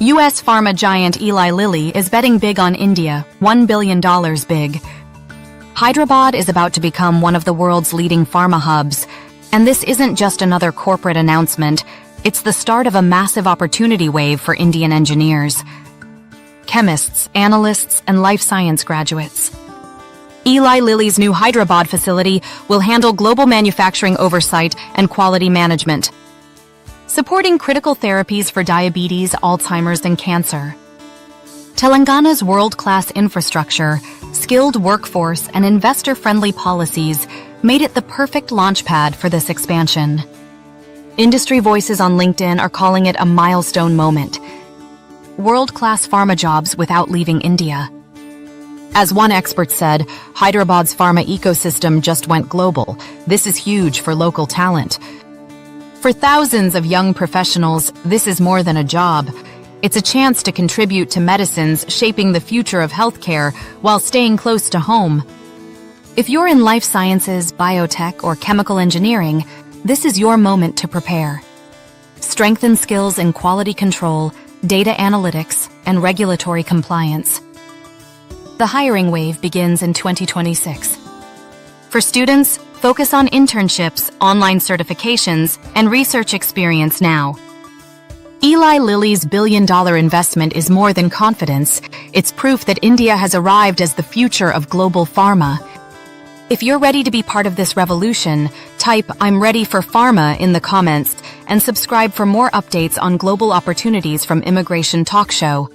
U.S. pharma giant Eli Lilly is betting big on India, $1 billion big. Hyderabad is about to become one of the world's leading pharma hubs, and this isn't just another corporate announcement, it's the start of a massive opportunity wave for Indian engineers, chemists, analysts, and life science graduates. Eli Lilly's new Hyderabad facility will handle global manufacturing oversight and quality management, supporting critical therapies for diabetes, Alzheimer's, and cancer. Telangana's world-class infrastructure, skilled workforce, and investor-friendly policies made it the perfect launchpad for this expansion. Industry voices on LinkedIn are calling it a milestone moment. World-class pharma jobs without leaving India. As one expert said, Hyderabad's pharma ecosystem just went global. This is huge for local talent. For thousands of young professionals, this is more than a job. It's a chance to contribute to medicines shaping the future of healthcare while staying close to home. If you're in life sciences, biotech, or chemical engineering, this is your moment to prepare. Strengthen skills in quality control, data analytics, and regulatory compliance. The hiring wave begins in 2026. For students, focus on internships, online certifications, and research experience now. Eli Lilly's billion-dollar investment is more than confidence. It's proof that India has arrived as the future of global pharma. If you're ready to be part of this revolution, type "I'm ready for pharma" in the comments and subscribe for more updates on global opportunities from Immigration Talk Show.